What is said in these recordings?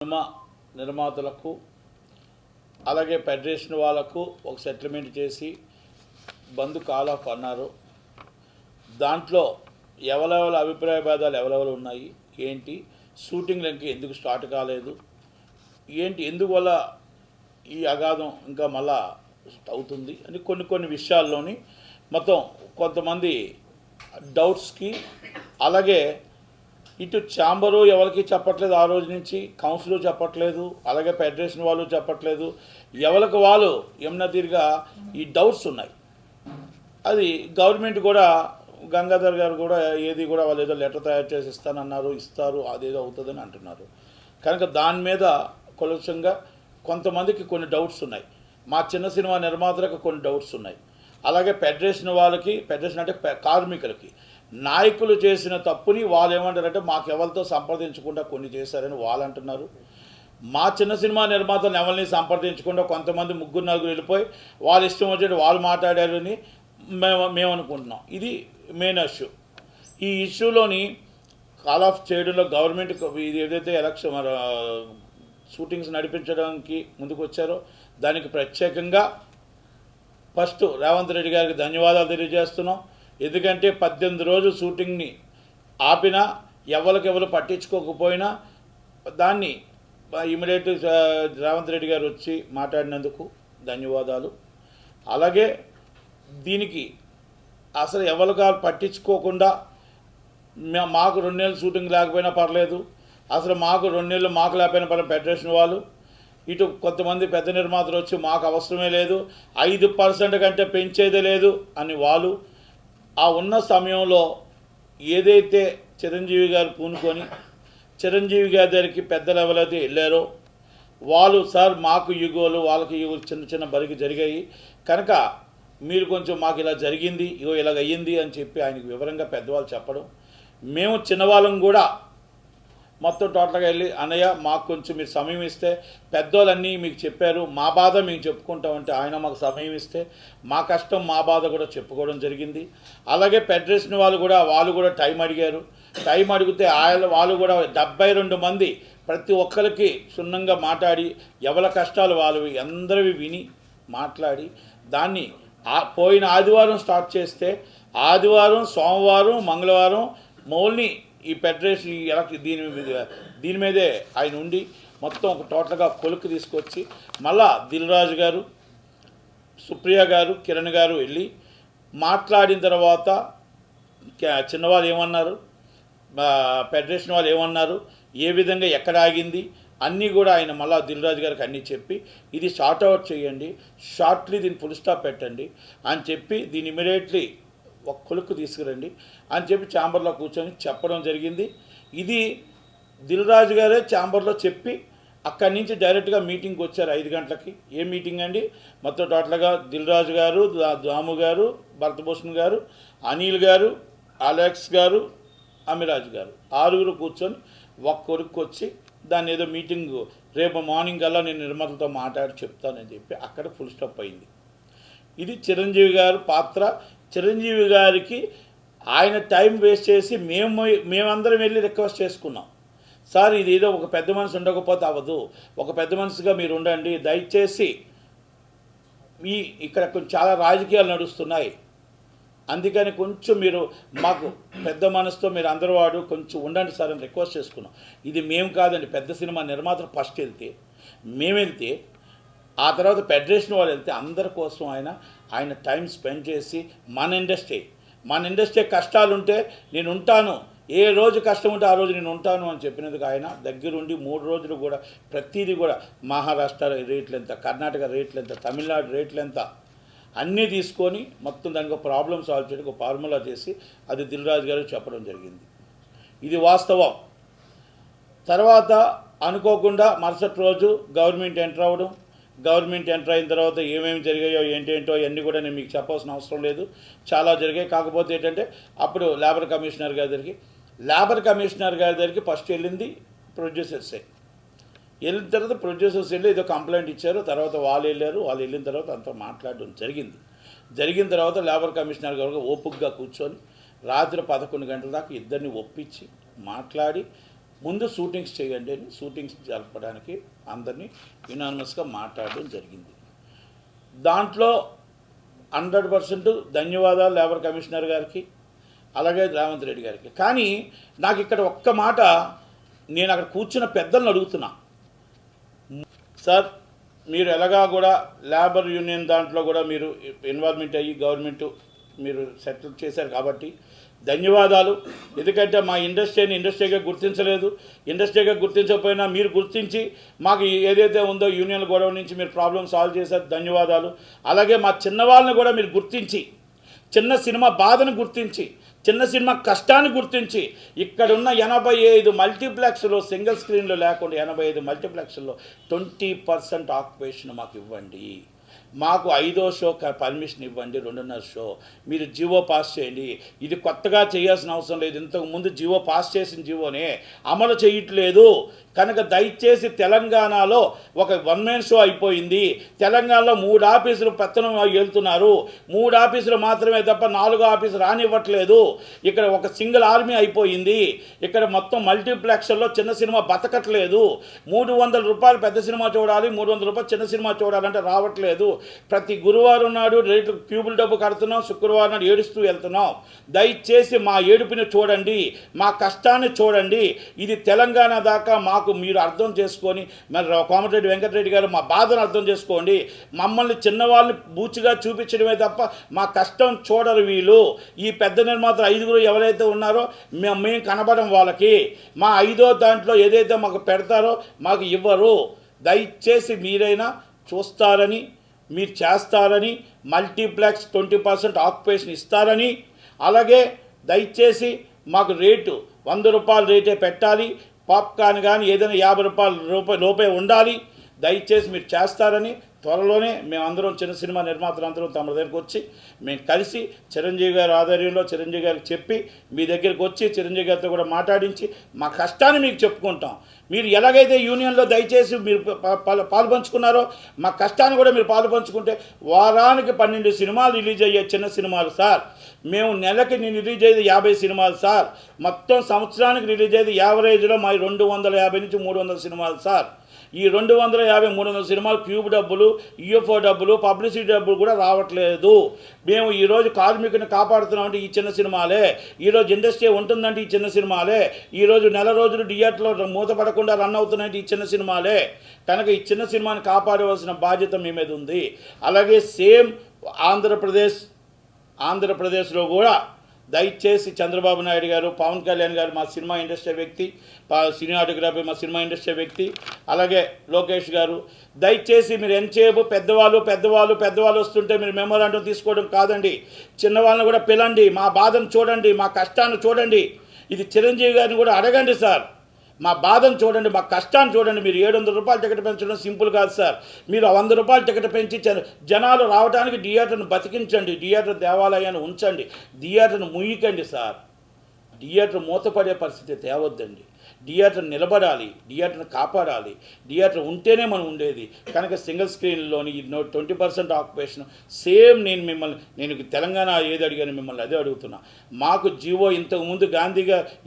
Cinema నిర్మాతలకు అలాగే federation వాళ్ళకు ఒక సెటిల్మెంట్ చేసి బంద్ కాల్ ఆఫ్ అన్నారు. దాంట్లో ఎవరెవరి అభిప్రాయ భేదాలు ఎవరెవరు ఉన్నాయి, ఏంటి షూటింగ్లకి ఎందుకు స్టార్ట్ కాలేదు, ఏంటి ఎందువల్ల ఈ అగాధం ఇంకా మళ్ళా అవుతుంది అని కొన్ని విషయాల్లోని మొత్తం కొంతమంది డౌట్స్కి, అలాగే ఇటు ఛాంబరు ఎవరికి చెప్పట్లేదు, ఆ రోజు నుంచి కౌన్సిల్ చెప్పట్లేదు, అలాగే ఫెడరేషన్ వాళ్ళు చెప్పట్లేదు, ఎవరికి వాళ్ళు యమునతీరుగా ఈ డౌట్స్ ఉన్నాయి. అది గవర్నమెంట్ కూడా గంగాధర్ గారు కూడా ఏది కూడా వాళ్ళు ఏదో లెటర్ తయారు చేసి ఇస్తానన్నారు, ఇస్తారు, అదేదో అవుతుందని అంటున్నారు. కనుక దాని మీద కొలసంగా కొంతమందికి కొన్ని డౌట్స్ ఉన్నాయి. మా చిన్న సినిమా నిర్మాతలకు కొన్ని డౌట్స్ ఉన్నాయి. అలాగే ఫెడరేషన్ వాళ్ళకి, ఫెడరేషన్ అంటే కార్మికులకి నాయకులు చేసిన తప్పుని వాళ్ళు ఏమంటారంటే మాకు ఎవరితో సంప్రదించకుండా కొన్ని చేశారని వాళ్ళు అంటున్నారు. మా చిన్న సినిమా నిర్మాతలను ఎవరిని సంప్రదించకుండా కొంతమంది 3-4 వెళ్ళిపోయి వాళ్ళు ఇష్టం వచ్చేది వాళ్ళు మాట్లాడారని మేము అనుకుంటున్నాం. ఇది మెయిన్ ఇష్యూ. ఈ ఇష్యూలోని కాల్ ఆఫ్ చేయడంలో గవర్నమెంట్ ఇది ఏదైతే ఎలక్షన్ షూటింగ్స్ నడిపించడానికి ముందుకు వచ్చారో దానికి ప్రత్యేకంగా ఫస్ట్ రేవంత్ రెడ్డి గారికి ధన్యవాదాలు తెలియజేస్తున్నాం. ఎందుకంటే 18 రోజులు షూటింగ్ని ఆపినా ఎవరికెవరు పట్టించుకోకపోయినా దాన్ని ఇమీడియట్ రేవంత్ రెడ్డి గారు వచ్చి మాట్లాడినందుకు ధన్యవాదాలు. అలాగే దీనికి అసలు ఎవరిగా పట్టించుకోకుండా మాకు 2 నెలలు షూటింగ్ లేకపోయినా పర్లేదు, అసలు మాకు 2 నెలలు మాకు లేకపోయినా పర్లేదు, ఫెడరేషన్ వాళ్ళు ఇటు కొంతమంది పెద్ద నిర్మాతలు వచ్చి మాకు అవసరమే లేదు, 5% కంటే పెంచేదే లేదు అని వాళ్ళు ఆ ఉన్న సమయంలో ఏదైతే చిరంజీవి గారు పూనుకొని చిరంజీవి గారి దగ్గరికి పెద్దలు ఎవరైతే వెళ్ళారో వాళ్ళు సార్ మాకు యుగోలు వాళ్ళకి యుగోలు చిన్న బరికి జరిగాయి కనుక మీరు కొంచెం మాకు ఇలా జరిగింది, ఇగో ఇలాగ అయ్యింది అని చెప్పి ఆయనకు వివరంగా పెద్దవాళ్ళు చెప్పడం, మేము చిన్నవాళ్ళం కూడా మొత్తం టోటల్గా వెళ్ళి అన్నయ్య మాకు కొంచెం మీరు సమయం ఇస్తే పెద్దోళ్ళన్నీ మీకు చెప్పారు, మా బాధ మేము చెప్పుకుంటామంటే ఆయన మాకు సమయం ఇస్తే మా కష్టం మా బాధ కూడా చెప్పుకోవడం జరిగింది. అలాగే ఫెడరేషన్ వాళ్ళు కూడా టైం అడిగారు. టైం అడిగితే వాళ్ళు కూడా 72 మంది ప్రతి ఒక్కరికి క్షుణ్ణంగా మాట్లాడి ఎవరి కష్టాలు వాళ్ళవి అందరివి విని మాట్లాడి దాన్ని పోయిన ఆదివారం స్టార్ట్ చేస్తే ఆదివారం, సోమవారం, మంగళవారం మౌల్ని ఈ ఫెడరేషన్ దీని మీదే ఆయన ఉండి మొత్తం ఒక టోటల్గా కొలుక్కు తీసుకొచ్చి మళ్ళా దిల్ రాజు గారు, సుప్రియ గారు, కిరణ్ గారు వెళ్ళి మాట్లాడిన తర్వాత చిన్నవాళ్ళు ఏమన్నారు, ఫెడరేషన్ వాళ్ళు ఏమన్నారు, ఏ విధంగా ఎక్కడ ఆగింది అన్నీ కూడా ఆయన మళ్ళా దిల్ రాజు గారికి అన్నీ చెప్పి ఇది షార్ట్ అవుట్ చేయండి, షార్ట్లీ దీన్ని ఫుల్ స్టాప్ పెట్టండి అని చెప్పి దీన్ని ఇమీడియట్లీ ఒక కొలుక్కు తీసుకురండి అని చెప్పి ఛాంబర్లో కూర్చొని చెప్పడం జరిగింది. ఇది దిల్ రాజు గారే ఛాంబర్లో చెప్పి అక్కడి నుంచి డైరెక్ట్గా మీటింగ్కి వచ్చారు 5 గంటలకి. ఏ మీటింగ్ అండి, మొత్తం టోటల్గా దిల్ రాజు గారు, దాము గారు, భరతభూషణ్ గారు, అనిల్ గారు, అలెక్స్ గారు, అమిరాజ్ గారు 6 కూర్చొని ఒక కొడుకు వచ్చి దాన్ని ఏదో మీటింగ్ రేపు మార్నింగ్ కల్లా నేను నిర్మాతలతో మాట్లాడి చెప్తానని చెప్పి అక్కడ ఫుల్ స్టాప్ అయింది. ఇది చిరంజీవి గారు పాత్ర. చిరంజీవి గారికి ఆయన టైం వేస్ట్ చేసి మేమందరం వెళ్ళి రిక్వెస్ట్ చేసుకున్నాం, సార్ ఇది ఏదో ఒక పెద్ద మనిషి ఉండకపోతే అవ్వదు, ఒక పెద్ద మనిషిగా మీరు ఉండండి, దయచేసి ఇక్కడ కొంచెం చాలా రాజకీయాలు నడుస్తున్నాయి, అందుకని కొంచెం మీరు మాకు పెద్ద మనసుతో మీరు అందరూ వాడు కొంచెం ఉండండి సార్ అని రిక్వెస్ట్ చేసుకున్నాం. ఇది మేము కాదండి, పెద్ద సినిమా నిర్మాతలు ఫస్ట్ మేము వెళ్తే ఆ తర్వాత ఫెడరేషన్ వాళ్ళు వెళ్తే అందరి కోసం ఆయన టైం స్పెండ్ చేసి మన ఇండస్ట్రీ కష్టాలుంటే నేను ఉంటాను, ఏ రోజు కష్టం ఉంటే ఆ రోజు నేను ఉంటాను అని చెప్పినందుకు ఆయన దగ్గరుండి 3 రోజులు కూడా ప్రతిదీ కూడా మహారాష్ట్ర రేట్లు ఎంత, కర్ణాటక రేట్లు ఎంత, తమిళనాడు రేట్లు ఎంత అన్నీ తీసుకొని మొత్తం దానికి ఒక ప్రాబ్లం సాల్వ్ చేయడానికి ఒక ఫార్ములా చేసి అది దిల్ రాజు గారు చెప్పడం జరిగింది. ఇది వాస్తవం. తర్వాత అనుకోకుండా మరుసటి రోజు గవర్నమెంట్ ఎంటర్ అవ్వడం, గవర్నమెంట్ ఎంటర్ అయిన తర్వాత ఏమేమి జరిగాయో ఏంటేంటో అన్నీ కూడా నేను మీకు చెప్పాల్సిన అవసరం లేదు, చాలా జరిగాయి. కాకపోతే ఏంటంటే అప్పుడు లేబర్ కమిషనర్ గారి దగ్గరికి ఫస్ట్ వెళ్ళింది ప్రొడ్యూసర్సే. వెళ్ళిన తర్వాత ప్రొడ్యూసర్స్ వెళ్ళి ఏదో కంప్లైంట్ ఇచ్చారు, తర్వాత వాళ్ళు వెళ్ళిన తర్వాత అంతా మాట్లాడడం జరిగిన తర్వాత లేబర్ కమిషనర్ గారు ఓపికగా కూర్చొని రాత్రి 11 గంటల దాకా ఇద్దరిని ఒప్పించి మాట్లాడి ముందు షూటింగ్స్ చేయండి అని షూటింగ్స్ జరపడానికి అందరినీ యునానిమస్గా మాట్లాడడం జరిగింది. దాంట్లో 100% ధన్యవాదాలు లేబర్ కమిషనర్ గారికి, అలాగే రేవంత్ రెడ్డి గారికి. కానీ నాకు ఇక్కడ ఒక్క మాట, నేను అక్కడ కూర్చున్న పెద్దలను అడుగుతున్నా, సార్ మీరు ఎలాగా కూడా లేబర్ యూనియన్ దాంట్లో కూడా మీరు ఇన్వాల్వ్మెంట్ అయ్యి గవర్నమెంట్ మీరు సెటిల్ చేశారు కాబట్టి ధన్యవాదాలు. ఎందుకంటే మా ఇండస్ట్రీగా గుర్తించలేదు, ఇండస్ట్రీగా గుర్తించకపోయినా మీరు గుర్తించి మాకు ఏదైతే ఉందో యూనియన్ గొడవ నుంచి మీరు ప్రాబ్లం సాల్వ్ చేశారు, ధన్యవాదాలు. అలాగే మా చిన్నవాళ్ళని కూడా మీరు గుర్తించి, చిన్న సినిమా బాధను గుర్తించి, చిన్న సినిమా కష్టాన్ని గుర్తించి, ఇక్కడున్న 85 మల్టీప్లెక్స్లో సింగిల్ స్క్రీన్లో లేకుండా 85 మల్టీప్లెక్స్లో 20% ఆక్యుపేషన్ మాకు ఇవ్వండి. మాకు 5వ షో పర్మిషన్ ఇవ్వండి, 2.5 షో మీరు జీవో పాస్ చేయండి. ఇది కొత్తగా చేయాల్సిన అవసరం లేదు, ఇంతకుముందు జీవో పాస్ చేసిన జీవోనే అమలు చేయట్లేదు. కనుక దయచేసి తెలంగాణలో ఒక 1 మ్యాన్ షో అయిపోయింది. తెలంగాణలో 3 ఆఫీసులు పెత్తనం వెళ్తున్నారు, 3 ఆఫీసులు మాత్రమే తప్ప 4వ ఆఫీసు రానివ్వట్లేదు. ఇక్కడ ఒక సింగిల్ ఆర్మీ అయిపోయింది. ఇక్కడ మొత్తం మల్టీప్లెక్స్లో చిన్న సినిమా బతకట్లేదు. 300 రూపాయలు పెద్ద సినిమా చూడాలి, 300 రూపాయలు చిన్న సినిమా చూడాలంటే రావట్లేదు. ప్రతి గురువారం నాడు రేట్లు క్యూబుల్ డబ్బు కడుతున్నాం, శుక్రవారం నాడు ఏడుస్తూ వెళ్తున్నాం. దయచేసి మా ఏడుపుని చూడండి, మా కష్టాన్ని చూడండి. ఇది తెలంగాణ దాకా మాకు మీరు అర్థం చేసుకొని, మరి కోమటిరెడ్డి వెంకటరెడ్డి గారు మా బాధను అర్థం చేసుకోండి. మమ్మల్ని చిన్నవాళ్ళని బూచిగా చూపించడమే తప్ప మా కష్టం చూడరు వీళ్ళు. ఈ పెద్ద నిర్మాతలు 5గురు ఎవరైతే ఉన్నారో మేము కనబడం వాళ్ళకి. మా 5వ దాంట్లో ఏదైతే మాకు పెడతారో మాకు ఇవ్వరు. దయచేసి మీరైనా చూస్తారని, మీరు చేస్తారని, మల్టీప్లెక్స్ 20% ఆక్యుపేషన్ ఇస్తారని, అలాగే దయచేసి మాకు రేటు 100 రూపాయల రేటే పెట్టాలి. పాప్కార్న్ కానీ ఏదైనా 50 రూపాయల లోపే ఉండాలి. దయచేసి మీరు చేస్తారని, త్వరలోనే మేమందరం చిన్న సినిమా నిర్మాతలందరం తమ దగ్గరికి వచ్చి మేము కలిసి చిరంజీవి గారి ఆధ్వర్యంలో చిరంజీవి గారికి చెప్పి మీ దగ్గరికి వచ్చి చిరంజీవి గారితో కూడా మాట్లాడించి మా కష్టాన్ని మీకు చెప్పుకుంటాం. మీరు ఎలాగైతే యూనియన్లో దయచేసి మీరు పాలుపంచుకున్నారో మా కష్టాన్ని కూడా మీరు పాలుపంచుకుంటే వారానికి 12 సినిమాలు రిలీజ్ అయ్యే చిన్న సినిమాలు సార్. మేము నెలకి నేను రిలీజ్ అయ్యేది 50 సినిమాలు సార్. మొత్తం సంవత్సరానికి రిలీజ్ అయ్యేది యావరేజ్లో మా 250 నుంచి 300 సినిమాలు సార్. ఈ 250-300 సినిమాలు క్యూబ్ డబ్బులు, యూఎఫ్ఓ డబ్బులు, పబ్లిసిటీ డబ్బులు కూడా రావట్లేదు. మేము ఈరోజు కార్మికుని కాపాడుతున్నామంటే ఈ చిన్న సినిమాలే, ఈరోజు ఇండస్ట్రీ ఉంటుందంటే ఈ చిన్న సినిమాలే, ఈరోజు నెల రోజులు థియేటర్లో మూతపడకుండా రన్ అవుతున్నాయంటే ఈ చిన్న సినిమాలే. కనుక ఈ చిన్న సినిమాని కాపాడవలసిన బాధ్యత మీ మీద ఉంది. అలాగే సేమ్ ఆంధ్రప్రదేశ్లో కూడా దయచేసి చంద్రబాబు నాయుడు గారు, పవన్ కళ్యాణ్ గారు మా సినిమా ఇండస్ట్రీ వ్యక్తి, సినిమాటోగ్రఫీ మా సినిమా ఇండస్ట్రీ వ్యక్తి, అలాగే లోకేష్ గారు, దయచేసి మీరు ఎంతసేపు పెద్దవాళ్ళు వస్తుంటే మీరు మెమోరాండం తీసుకోవడం కాదండి. చిన్నవాళ్ళని కూడా పిలండి, మా బాధను చూడండి, మా కష్టాన్ని చూడండి. ఇది చిరంజీవి గారిని కూడా అడగండి సార్. మా బాధను చూడండి, మా కష్టాన్ని చూడండి. మీరు 700 రూపాయలు టికెట్ పెంచడం సింపుల్ కాదు సార్. మీరు 100 రూపాయలు టికెట్ పెంచి జనాలు రావడానికి థియేటర్ను బతికించండి, థియేటర్ దేవాలయాన్ని ఉంచండి, థియేటర్ను ముయ్యకండి సార్. థియేటర్ మూతపడే పరిస్థితి తేవద్దండి. థియేటర్ నిలబడాలి, థియేటర్ని కాపాడాలి. థియేటర్ ఉంటేనే మనం ఉండేది. కనుక సింగిల్ స్క్రీన్లోని 20% ఆక్యుపేషన్ సేమ్ నేను తెలంగాణ ఏది అడిగాను మిమ్మల్ని అదే అడుగుతున్నా. మాకు జీవో ఇంతకుముందు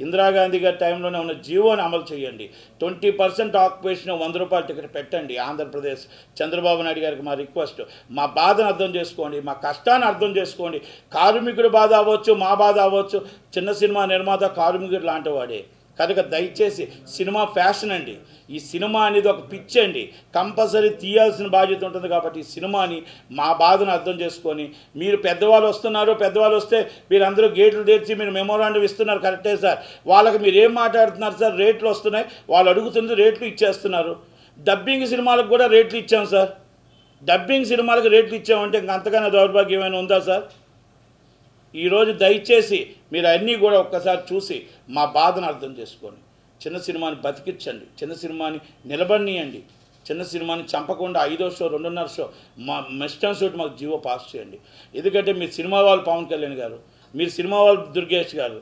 ఇందిరాగాంధీ గారి టైంలోనే ఉన్న జీవోని అమలు చేయండి. 20% ఆక్యుపేషన్ 100 రూపాయల టికెట్ పెట్టండి. ఆంధ్రప్రదేశ్ చంద్రబాబు నాయుడు గారికి మా రిక్వెస్ట్. మా బాధను అర్థం చేసుకోండి, మా కష్టాన్ని అర్థం చేసుకోండి. కార్మికుడి బాధ అవ్వచ్చు, మా బాధ అవ్వచ్చు. చిన్న సినిమా నిర్మాత కార్మికుడు లాంటి వాడే. కనుక దయచేసి సినిమా ఫ్యాషన్ అండి, ఈ సినిమా అనేది ఒక పిచ్చి అండి. కంపల్సరీ తీయాల్సిన బాధ్యత ఉంటుంది. కాబట్టి ఈ సినిమాని మా బాధను అర్థం చేసుకొని మీరు పెద్దవాళ్ళు వస్తే మీరందరూ గేట్లు తెరిచి మీరు మెమోరాండం ఇస్తున్నారు, కరెక్టే సార్. వాళ్ళకి మీరు ఏం మాట్లాడుతున్నారు సార్? రేట్లు వస్తున్నాయి, వాళ్ళు అడుగుతుంది రేట్లు ఇచ్చేస్తున్నారు. డబ్బింగ్ సినిమాలకు కూడా రేట్లు ఇచ్చాం సార్. డబ్బింగ్ సినిమాలకు రేట్లు ఇచ్చామంటే ఇంక అంతకన్నా దౌర్భాగ్యం ఏమైనా ఉందా సార్? ఈరోజు దయచేసి మీరు అన్నీ కూడా ఒక్కసారి చూసి మా బాధను అర్థం చేసుకోండి. చిన్న సినిమాని బతికించండి, చిన్న సినిమాని నిలబడియండి, చిన్న సినిమాని చంపకుండా 5వ షో 2.5 షో మా మెస్టర్న్ షూట్ మాకు జీవో పాస్ చేయండి. ఎందుకంటే మీరు సినిమా వాళ్ళు పవన్ కళ్యాణ్ గారు, మీరు సినిమా వాళ్ళు దుర్గేష్ గారు,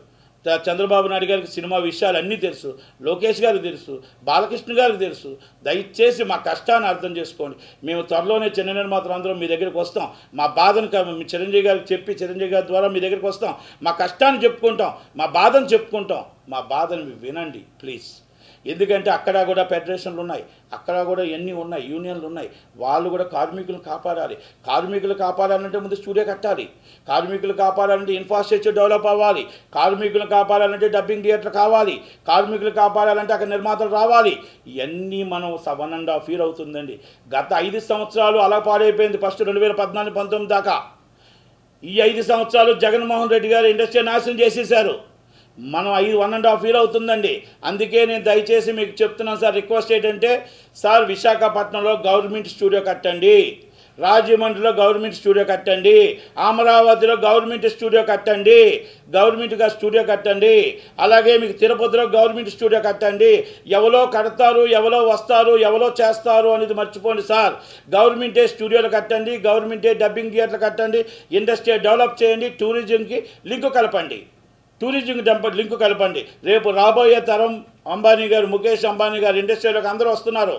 చంద్రబాబు నాయుడు గారికి సినిమా విషయాలు అన్నీ తెలుసు, లోకేష్ గారికి తెలుసు, బాలకృష్ణ గారికి తెలుసు. దయచేసి మా కష్టాన్ని అర్థం చేసుకోండి. మేము త్వరలోనే చిన్న నిర్మాతలు అందరం మీ దగ్గరికి వస్తాం. మా బాధను మీ చిరంజీవి గారికి చెప్పి చిరంజీవి గారి ద్వారా మీ దగ్గరికి వస్తాం. మా కష్టాన్ని చెప్పుకుంటాం, మా బాధను చెప్పుకుంటాం. మా బాధను వినండి ప్లీజ్. ఎందుకంటే అక్కడ కూడా ఫెడరేషన్లు ఉన్నాయి, అక్కడ కూడా ఎన్ని ఉన్నాయి, యూనియన్లు ఉన్నాయి. వాళ్ళు కూడా కార్మికులను కాపాడాలి. కార్మికులు కాపాడాలంటే ముందు స్టూడియో కట్టాలి, కార్మికులు కాపాడాలంటే ఇన్ఫ్రాస్ట్రక్చర్ డెవలప్ అవ్వాలి, కార్మికులు కాపాడాలంటే డబ్బింగ్ థియేటర్ కావాలి, కార్మికులు కాపాడాలంటే అక్కడ నిర్మాతలు రావాలి. ఇవన్నీ మనం 1.5 year అవుతుందండి. గత 5 సంవత్సరాలు అలా పాడైపోయింది. ఫస్ట్ 2014-19 దాకా ఈ 5 సంవత్సరాలు జగన్మోహన్ రెడ్డి గారు ఇండస్ట్రీ నాశనం చేసేశారు. మనం 1.5 year అవుతుందండి. అందుకే నేను దయచేసి మీకు చెప్తున్నాను సార్, రిక్వెస్ట్ ఏంటంటే సార్, విశాఖపట్నంలో గవర్నమెంట్ స్టూడియో కట్టండి, రాజమండ్రిలో గవర్నమెంట్ స్టూడియో కట్టండి, అమరావతిలో గవర్నమెంట్ స్టూడియో కట్టండి, గవర్నమెంట్గా స్టూడియో కట్టండి. అలాగే మీకు తిరుపతిలో గవర్నమెంట్ స్టూడియో కట్టండి. ఎవరో కడతారు, ఎవరో వస్తారు, ఎవరో చేస్తారు అనేది మర్చిపోండి సార్. గవర్నమెంటే స్టూడియోలు కట్టండి, గవర్నమెంటే డబ్బింగ్ థియేటర్లు కట్టండి, ఇండస్ట్రీ డెవలప్ చేయండి, టూరిజంకి లింకు కలపండి, లింకు కలపండి. రేపు రాబోయే తరం అంబానీ గారు, ముఖేష్ అంబానీ గారు ఇండస్ట్రీలోకి అందరూ వస్తున్నారు.